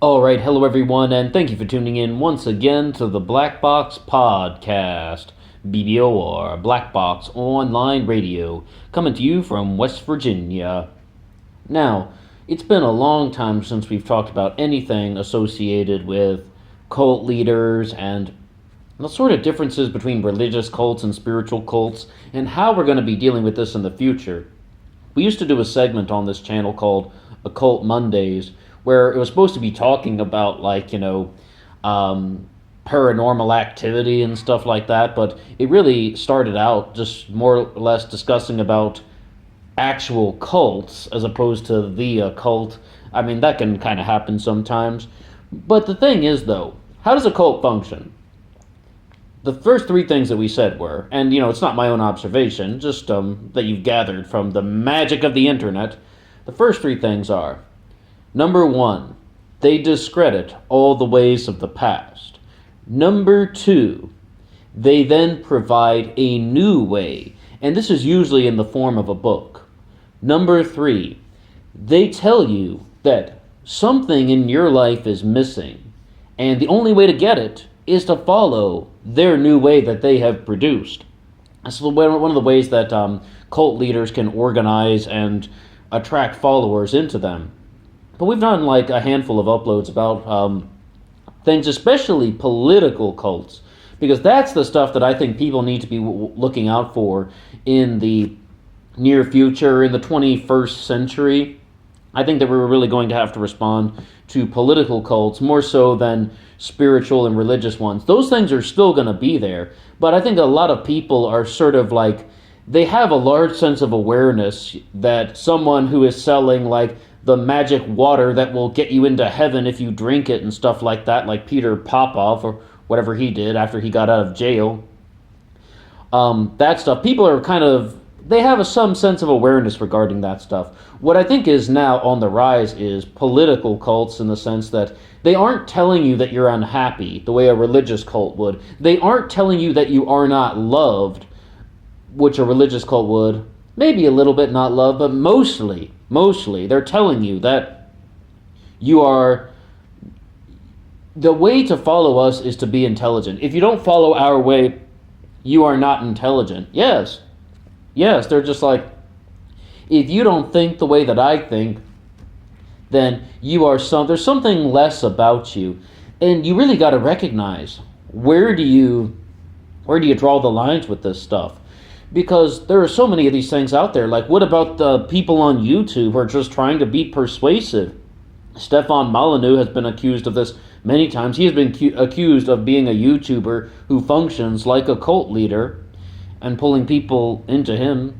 Alright, hello everyone, and thank you for tuning in once again to the Black Box Podcast, BBOR, Black Box Online Radio, coming to you from West Virginia. Now, it's been a long time since we've talked about anything associated with cult leaders and the sort of differences between religious cults and spiritual cults, and how we're going to be dealing with this in the future. We used to do a segment on this channel called Occult Mondays, where it was supposed to be talking about, paranormal activity and stuff like that, but it really started out just more or less discussing about actual cults as opposed to the occult. I mean, that can kind of happen sometimes. But the thing is, though, how does a cult function? The first three things that we said were, and it's not my own observation, just that you've gathered from the magic of the internet. The first three things are: number one, they discredit all the ways of the past. Number two, they then provide a new way, and this is usually in the form of a book. Number three, they tell you that something in your life is missing, and the only way to get it is to follow their new way that they have produced. That's one of the ways that cult leaders can organize and attract followers into them. But we've done like a handful of uploads about things, especially political cults, because that's the stuff that I think people need to be looking out for in the near future, in the 21st century. I think that we're really going to have to respond to political cults more so than spiritual and religious ones. Those things are still going to be there, but I think a lot of people are sort of like, they have a large sense of awareness that someone who is selling like the magic water that will get you into heaven if you drink it and stuff like that, like Peter Popoff or whatever he did after he got out of jail. That stuff, people are kind of, they have some sense of awareness regarding that stuff. What I think is now on the rise is political cults, in the sense that they aren't telling you that you're unhappy the way a religious cult would. They aren't telling you that you are not loved, which a religious cult would. Maybe a little bit not loved, but mostly, they're telling you that you are, the way to follow us is to be intelligent. If you don't follow our way, you are not intelligent. Yes, they're just like, if you don't think the way that I think, then you are there's something less about you. And you really got to recognize, where do you draw the lines with this stuff? Because there are so many of these things out there. Like, what about the people on YouTube who are just trying to be persuasive? Stefan Molyneux has been accused of this many times. He has been accused of being a YouTuber who functions like a cult leader and pulling people into him.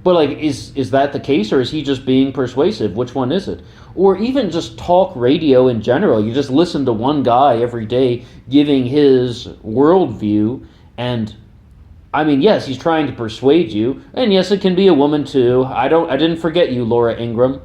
But like, is that the case, or is he just being persuasive? Which one is it? Or even just talk radio in general. You just listen to one guy every day giving his worldview, and I mean, yes, he's trying to persuade you, and yes, it can be a woman too. I didn't forget you, Laura Ingraham.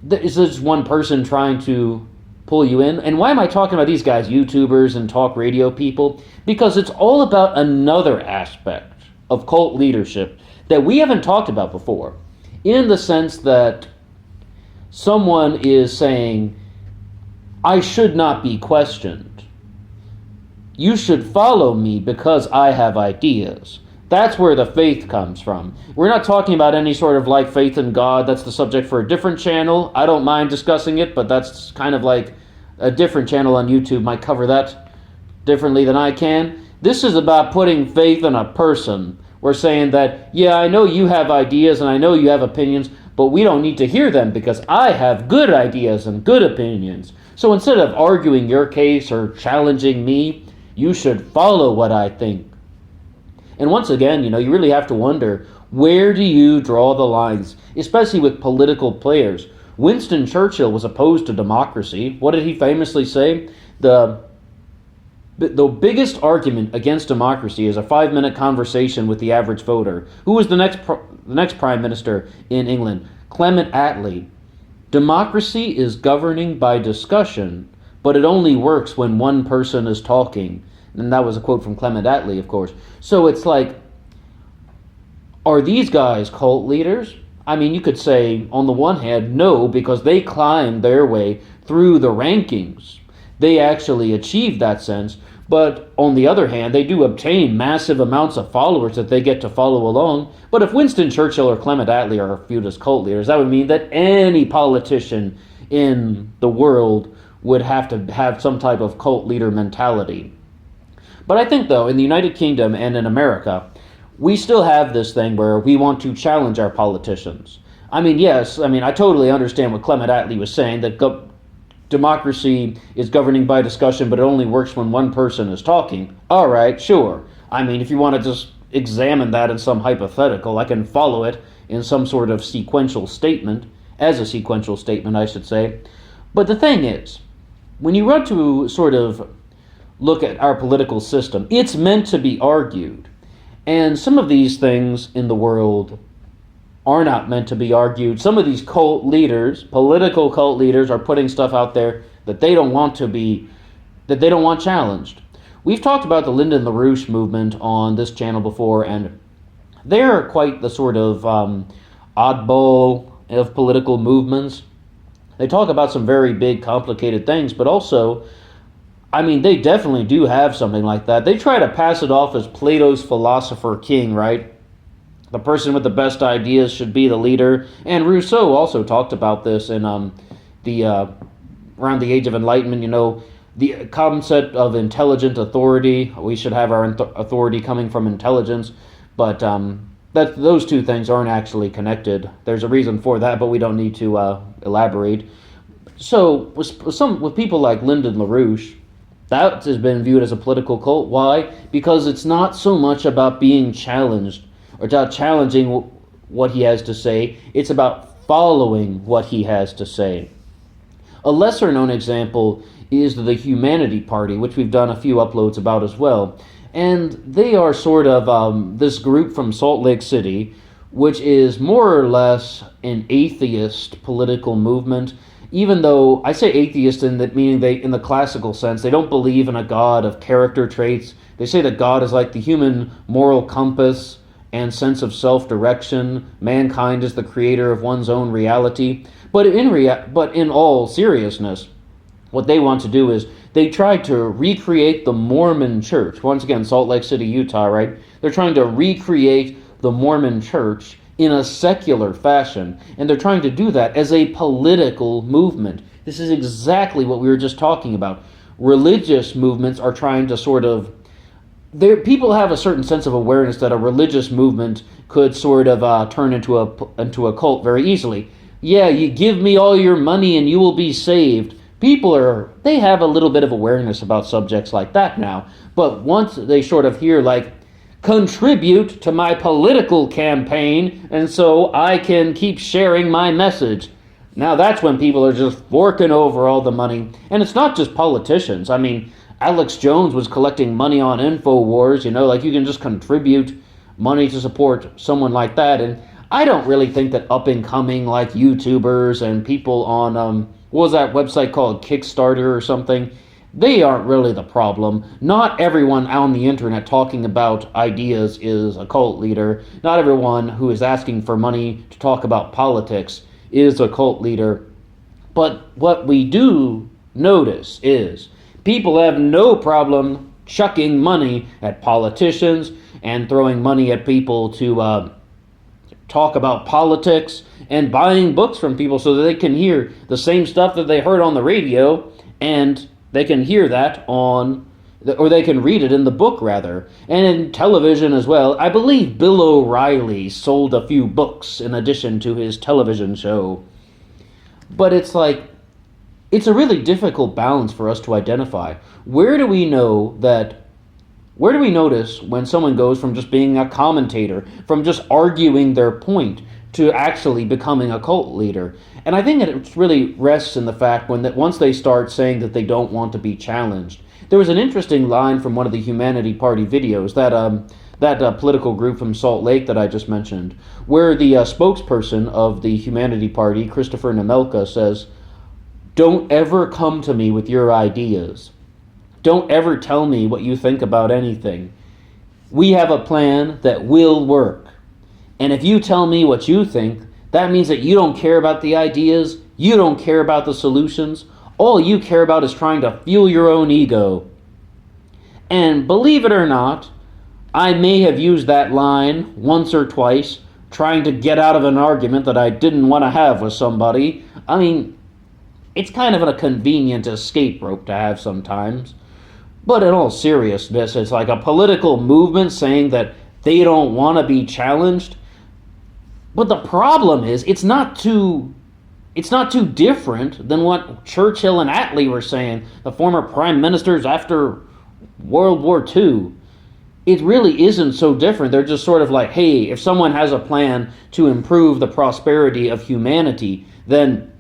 Is this one person trying to pull you in? And why am I talking about these guys, YouTubers and talk radio people? Because it's all about another aspect of cult leadership that we haven't talked about before, in the sense that someone is saying, I should not be questioned. You should follow me because I have ideas. That's where the faith comes from. We're not talking about any sort of like faith in God. That's the subject for a different channel. I don't mind discussing it, but that's kind of like a different channel on YouTube might cover that differently than I can. This is about putting faith in a person. We're saying that, yeah, I know you have ideas and I know you have opinions, but we don't need to hear them because I have good ideas and good opinions. So instead of arguing your case or challenging me, you should follow what I think. And once again, you really have to wonder, where do you draw the lines, especially with political players? Winston Churchill was opposed to democracy. What did he famously say? The biggest argument against democracy is a 5-minute conversation with the average voter. Who was the next prime minister in England? Clement Attlee. Democracy is governing by discussion, but it only works when one person is talking. And that was a quote from Clement Attlee, of course. So it's like, are these guys cult leaders? I mean, you could say, on the one hand, no, because they climbed their way through the rankings. They actually achieved that sense. But on the other hand, they do obtain massive amounts of followers that they get to follow along. But if Winston Churchill or Clement Attlee are viewed as cult leaders, that would mean that any politician in the world would have to have some type of cult leader mentality. But I think, though, in the United Kingdom and in America, we still have this thing where we want to challenge our politicians. I mean, yes, I totally understand what Clement Attlee was saying, that democracy is governing by discussion, but it only works when one person is talking. All right, sure. I mean, if you want to just examine that in some hypothetical, I can follow it in some sort of sequential statement, as a sequential statement, I should say. But the thing is, when you want to sort of look at our political system, it's meant to be argued. And some of these things in the world are not meant to be argued. Some of these cult leaders, political cult leaders, are putting stuff out there that they don't want that they don't want challenged. We've talked about the Lyndon LaRouche movement on this channel before, and they're quite the sort of oddball of political movements. They talk about some very big, complicated things, but also, they definitely do have something like that. They try to pass it off as Plato's philosopher king, right? The person with the best ideas should be the leader. And Rousseau also talked about this in around the Age of Enlightenment, the concept of intelligent authority. We should have our authority coming from intelligence, but those two things aren't actually connected. There's a reason for that, but we don't need to elaborate. So with people like Lyndon LaRouche, that has been viewed as a political cult. Why? Because it's not so much about being challenged or about challenging what he has to say. It's about following what he has to say. A lesser known example is the Humanity Party, which we've done a few uploads about as well. And they are sort of this group from Salt Lake City, which is more or less an atheist political movement. Even though I say atheist in that meaning in the classical sense, they don't believe in a God of character traits. They say that God is like the human moral compass and sense of self-direction. Mankind is the creator of one's own reality. But in all seriousness, what they want to do is they try to recreate the Mormon church. Once again, Salt Lake City, Utah, right? They're trying to recreate the Mormon church in a secular fashion, and they're trying to do that as a political movement. This is exactly what we were just talking about. Religious movements are trying to sort of people have a certain sense of awareness that a religious movement could sort of turn into a cult very easily. Yeah, you give me all your money and you will be saved. They have a little bit of awareness about subjects like that now. But once they sort of hear, like, contribute to my political campaign and so I can keep sharing my message, now that's when people are just forking over all the money. And it's not just politicians. Alex Jones was collecting money on InfoWars, you can just contribute money to support someone like that. And I don't really think that up-and-coming, like, YouTubers and people on, what was that website called, Kickstarter or something, they aren't really the problem. Not everyone on the internet talking about ideas is a cult leader. Not everyone who is asking for money to talk about politics is a cult leader. But what we do notice is people have no problem chucking money at politicians and throwing money at people to talk about politics and buying books from people so that they can hear the same stuff that they heard on the radio, and they can hear that or they can read it in the book, rather. And in television as well. I believe Bill O'Reilly sold a few books in addition to his television show. But it's a really difficult balance for us to identify. Where do we notice when someone goes from just being a commentator, from just arguing their point, to actually becoming a cult leader? And I think that it really rests in the fact once they start saying that they don't want to be challenged. There was an interesting line from one of the Humanity Party videos, that political group from Salt Lake that I just mentioned, where the spokesperson of the Humanity Party, Christopher Nemelka, says, "Don't ever come to me with your ideas. Don't ever tell me what you think about anything. We have a plan that will work. And if you tell me what you think, that means that you don't care about the ideas, you don't care about the solutions. All you care about is trying to fuel your own ego. And believe it or not, I may have used that line once or twice, trying to get out of an argument that I didn't want to have with somebody. I mean, it's kind of a convenient escape rope to have sometimes. But in all seriousness, it's like a political movement saying that they don't want to be challenged. But the problem is, it's not too different than what Churchill and Attlee were saying, the former prime ministers after World War II. It really isn't so different. They're just sort of like, hey, if someone has a plan to improve the prosperity of humanity, then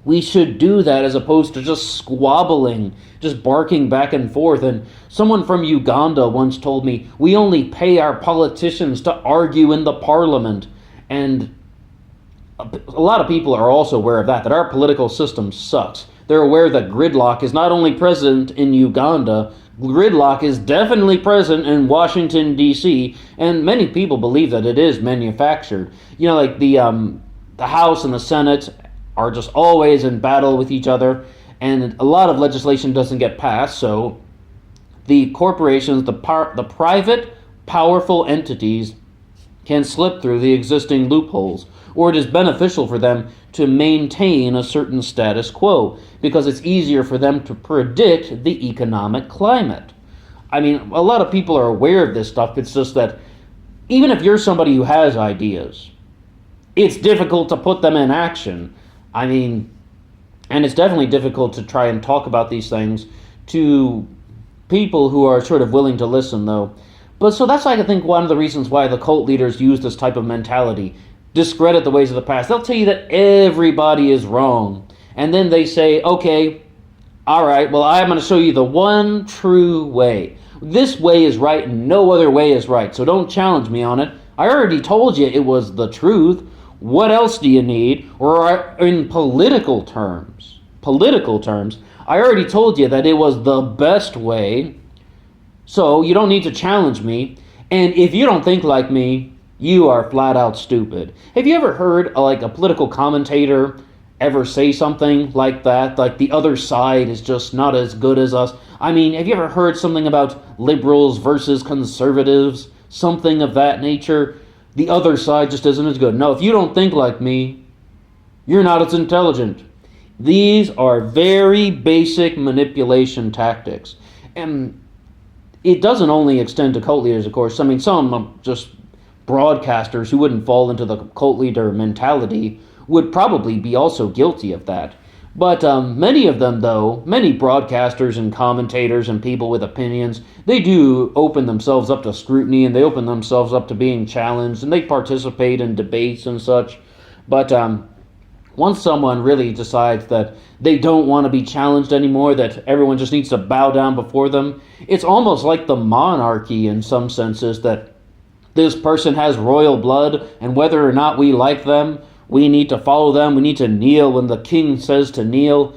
we should do that, as opposed to just squabbling, just barking back and forth. And someone from Uganda once told me, we only pay our politicians to argue in the parliament. And a lot of people are also aware of that our political system sucks. They're aware that gridlock is not only present in Uganda, gridlock is definitely present in Washington, D.C., and many people believe that it is manufactured. You know, like the House and the Senate are just always in battle with each other, and a lot of legislation doesn't get passed, so the corporations, the private, powerful entities can slip through the existing loopholes, or it is beneficial for them to maintain a certain status quo because it's easier for them to predict the economic climate. I mean, a lot of people are aware of this stuff. It's just that even if you're somebody who has ideas, it's difficult to put them in action. I mean, and it's definitely difficult to try and talk about these things to people who are sort of willing to listen, though. But so that's, I think, one of the reasons why the cult leaders use this type of mentality. Discredit the ways of the past. They'll tell you that everybody is wrong. And then they say, okay, all right, well, I'm going to show you the one true way. This way is right and no other way is right. So don't challenge me on it. I already told you it was the truth. What else do you need? Or in political terms, I already told you that it was the best way. So you don't need to challenge me. And if you don't think like me, you are flat out stupid. Have you ever heard like a political commentator ever say something like that? Like the other side is just not as good as us. I mean, have you ever heard something about liberals versus conservatives? Something of that nature? The other side just isn't as good. No, if you don't think like me, you're not as intelligent. These are very basic manipulation tactics. And it doesn't only extend to cult leaders, of course. I mean, some just broadcasters who wouldn't fall into the cult leader mentality would probably be also guilty of that. But many of them, though, many broadcasters and commentators and people with opinions, they do open themselves up to scrutiny, and they open themselves up to being challenged, and they participate in debates and such. But once someone really decides that they don't want to be challenged anymore, that everyone just needs to bow down before them, it's almost like the monarchy in some senses, that this person has royal blood, and whether or not we like them, we need to follow them, we need to kneel when the king says to kneel.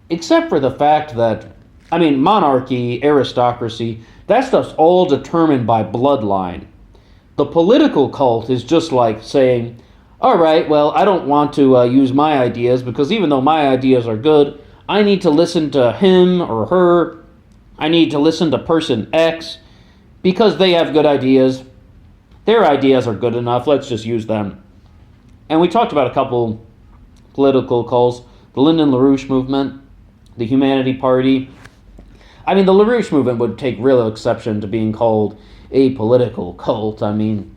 Except for the fact that, I mean, monarchy, aristocracy, that stuff's all determined by bloodline. The political cult is just like saying, all right, well, I don't want to use my ideas, because even though my ideas are good, I need to listen to him or her. I need to listen to person X because they have good ideas. Their ideas are good enough. Let's just use them. And we talked about a couple political cults. The Lyndon LaRouche movement, the Humanity Party. I mean, the LaRouche movement would take real exception to being called a political cult. I mean,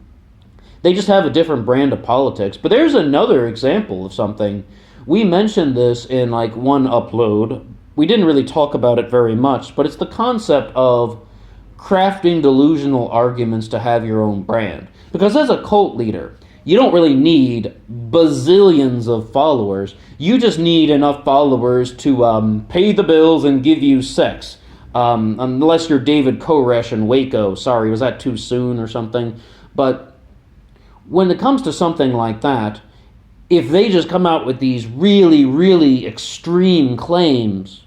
they just have a different brand of politics. But there's another example of something. We mentioned this in like one upload. We didn't really talk about it very much, but it's the concept of crafting delusional arguments to have your own brand. Because as a cult leader, you don't really need bazillions of followers. You just need enough followers to pay the bills and give you sex. Unless you're David Koresh in Waco. Sorry, was that too soon or something? But when it comes to something like that, if they just come out with these really, really extreme claims,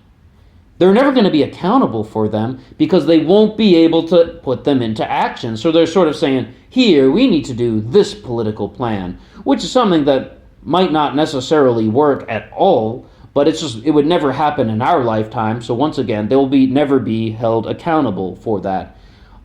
they're never going to be accountable for them because they won't be able to put them into action. So they're sort of saying, here, we need to do this political plan, which is something that might not necessarily work at all, but it would never happen in our lifetime. So once again, they will never be held accountable for that.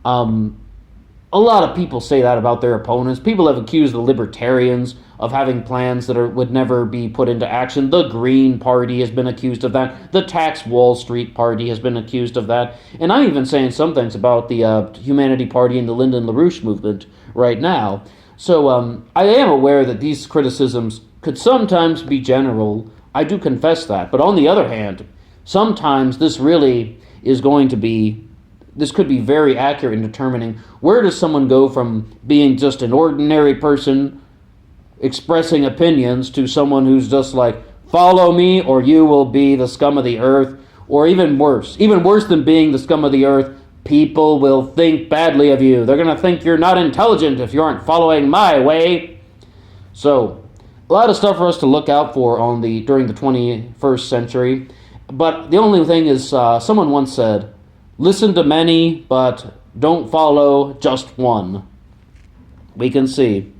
A lot of people say that about their opponents. People have accused the libertarians of having plans that would never be put into action. The Green Party has been accused of that. The Tax Wall Street Party has been accused of that. And I'm even saying some things about the Humanity Party and the Lyndon LaRouche movement right now. So I am aware that these criticisms could sometimes be general. I do confess that. But on the other hand, sometimes this could be very accurate in determining where does someone go from being just an ordinary person expressing opinions to someone who's just like, follow me or you will be the scum of the earth, or even worse than being the scum of the earth, people will think badly of you. They're going to think you're not intelligent if you aren't following my way. So, a lot of stuff for us to look out for during the 21st century. But the only thing is, someone once said, listen to many, but don't follow just one. We can see.